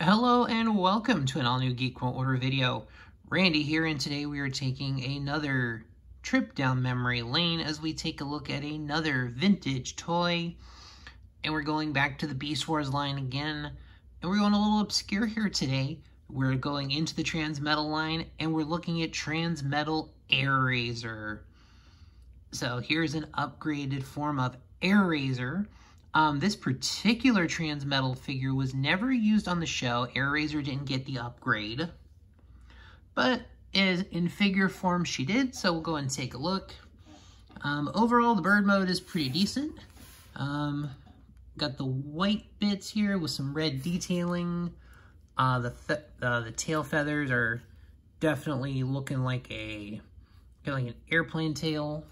Hello and welcome to an all-new Geek World Order video. Randy here, and today we are taking another trip down memory lane as we take a look at another vintage toy. And we're going back to the Beast Wars line again. And we're going a little obscure here today. We're going into the Transmetal line and we're looking at Transmetal Airazor. So here's an upgraded form of Airazor. This particular Transmetal figure was never used on the show. Airazor didn't get the upgrade. But in figure form she did, so we'll go and take a look. Overall, the bird mode is pretty decent. Got the white bits here with some red detailing. The tail feathers are definitely looking like an airplane tail.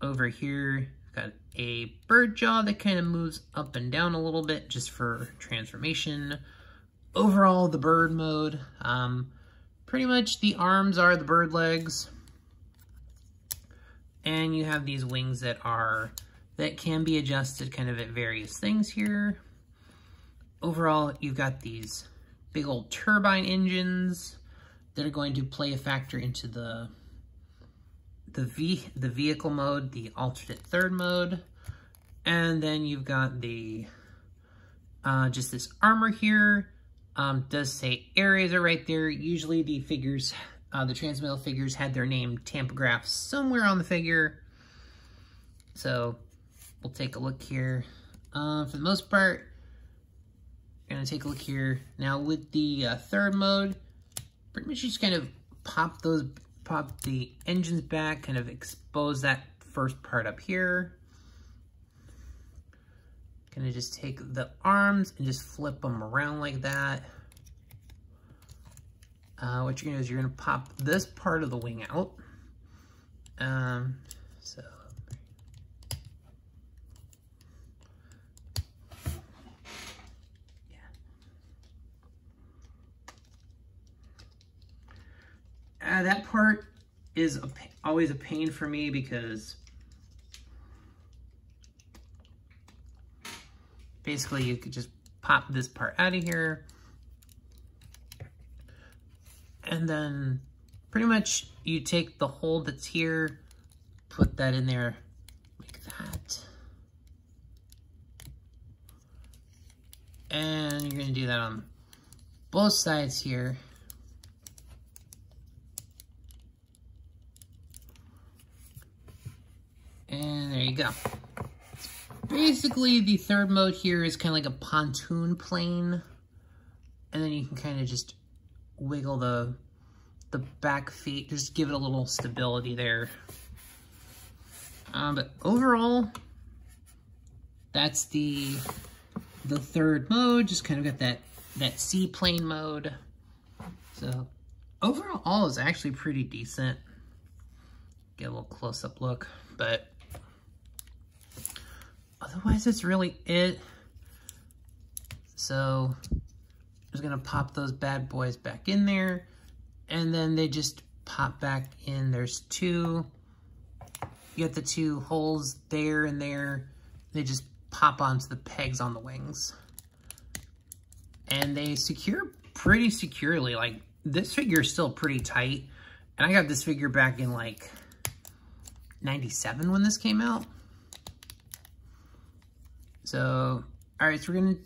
Over here, got a bird jaw that kind of moves up and down a little bit just for transformation. Overall, the bird mode, pretty much the arms are the bird legs. And you have these wings that can be adjusted kind of at various things here. Overall, you've got these big old turbine engines that are going to play a factor into the vehicle mode, the alternate third mode. And then you've got the just this armor here. Does say Airazor right there. Usually the figures, the Transmetal figures had their name tampographed somewhere on the figure. So we'll take a look here. For the most part, we're gonna take a look here. Now with the third mode, pretty much just kind of pop the engines back, kind of expose that first part up here. Gonna just take the arms and just flip them around like that. What you're gonna do is you're gonna pop this part of the wing out. So yeah. That part is always a pain for me because basically you could just pop this part out of here and then pretty much you take the hole that's here, put that in there like that, and you're going to do that on both sides here. And there you go. Basically, the third mode here is kind of like a pontoon plane. And then you can kind of just wiggle the back feet, just give it a little stability there. But overall, that's the third mode. Just kind of got that seaplane mode. So overall, is actually pretty decent. Get a little close-up look, but otherwise, that's really it. So I'm just gonna pop those bad boys back in there, and then they just pop back in. There's two. You get the two holes there and there. They just pop onto the pegs on the wings, and they secure pretty securely. Like, this figure is still pretty tight, and I got this figure back in like 97 when this came out. So, all right, so we're gonna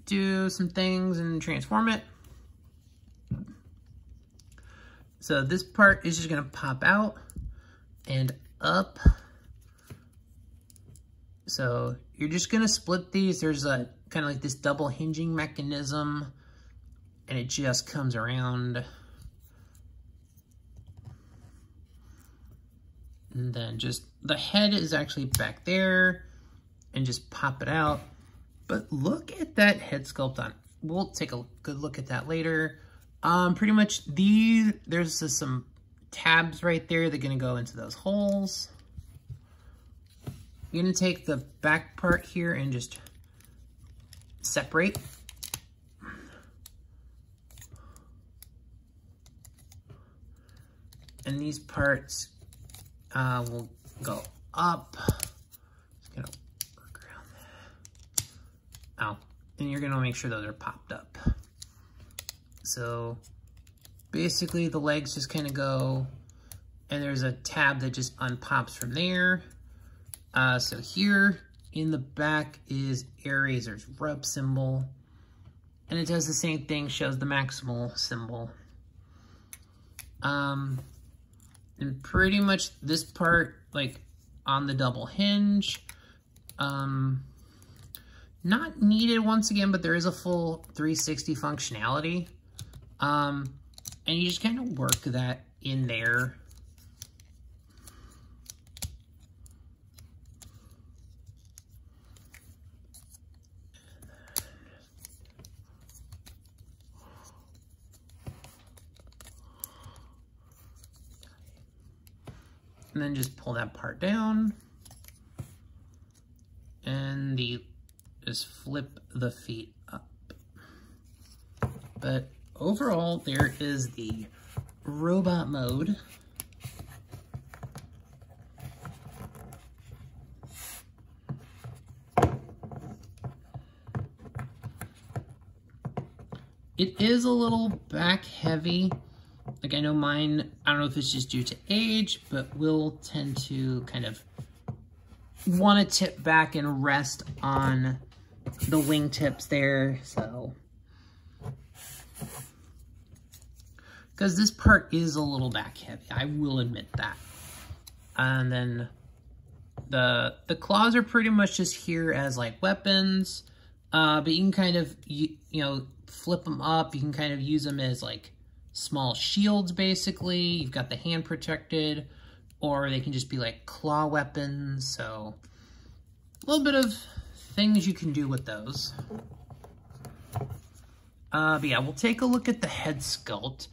do some things and transform it. So this part is just gonna pop out and up. So you're just gonna split these. There's a kind of like this double hinging mechanism, and it just comes around. And then just the head is actually back there, and just pop it out. But look at that head sculpt on. We'll take a good look at that later. Pretty much there's just some tabs right there. They're gonna go into those holes. You're gonna take the back part here and just separate. And these parts will go up. Just gonna work around that. Ow. and you're gonna make sure those are popped up. So basically the legs just kind of go, and there's a tab that just unpops from there. So here in the back is Airazor's rub symbol, and it does the same thing, shows the maximal symbol. And pretty much this part, like on the double hinge, not needed once again, but there is a full 360 functionality. And you just kind of work that in there. And then just pull that part down. And just flip the feet up. But overall, there is the robot mode. It is a little back heavy. Like I know mine, I don't know if it's just due to age, but will tend to kind of want to tip back and rest on the wingtips there, so. Because this part is a little back heavy, I will admit that. And then the claws are pretty much just here as like weapons, but you can kind of, you know, flip them up. You can kind of use them as like small shields, basically. You've got the hand protected, or they can just be like claw weapons. So a little bit of things you can do with those. But yeah, we'll take a look at the head sculpt.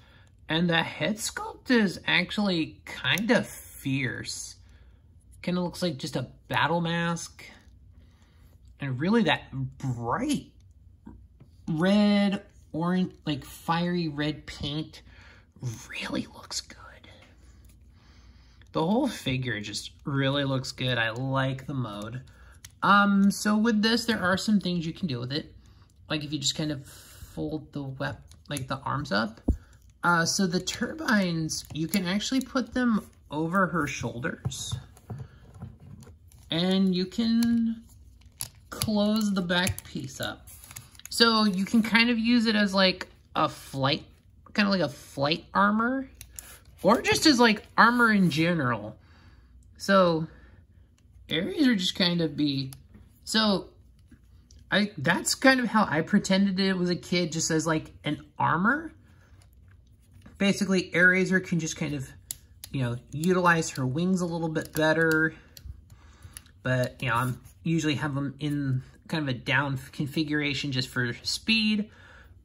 And the head sculpt is actually kind of fierce. Kind of looks like just a battle mask. And really that bright red, orange, like fiery red paint really looks good. The whole figure just really looks good. I like the mode. So with this, there are some things you can do with it. Like if you just kind of fold the the arms up. So the turbines, you can actually put them over her shoulders. And you can close the back piece up. So you can kind of use it as like a flight, kind of like a flight armor. Or just as like armor in general. So Airazor just kind of be, so that's kind of how I pretended it was a kid, just as like an armor. Basically, Airazor can just kind of, you know, utilize her wings a little bit better. But, you know, I usually have them in kind of a down configuration just for speed.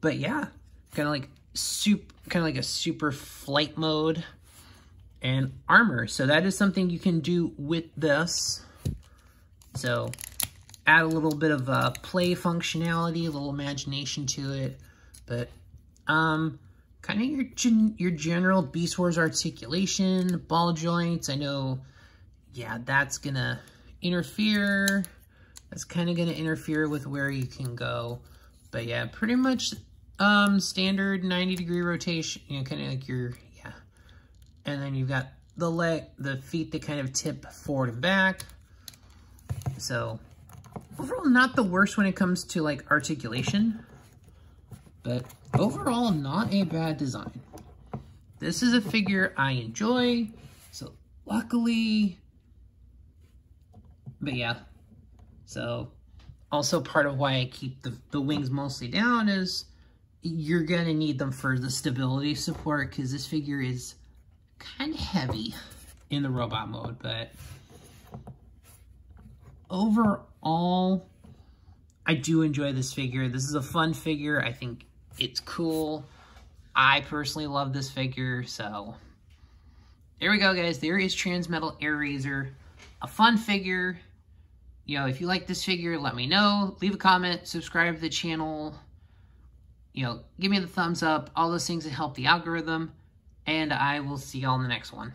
But yeah, kind of like a super flight mode and armor. So that is something you can do with this. So add a little bit of play functionality, a little imagination to it. But kind of your general Beast Wars articulation, ball joints. I know, yeah, that's gonna interfere. That's kind of gonna interfere with where you can go. But yeah, pretty much standard 90-degree rotation, you know, kind of like your, yeah. And then you've got the feet that kind of tip forward and back. So overall, not the worst when it comes to like articulation, but overall, not a bad design. This is a figure I enjoy, so luckily, but yeah. So also part of why I keep the wings mostly down is you're gonna need them for the stability support, because this figure is kind of heavy in the robot mode. But overall, I do enjoy this figure. This is a fun figure. I think it's cool. I personally love this figure. So there we go, guys. There is Transmetal Airazor. A fun figure. You know, if you like this figure, let me know. Leave a comment, subscribe to the channel. You know, give me the thumbs up. All those things that help the algorithm. And I will see y'all in the next one.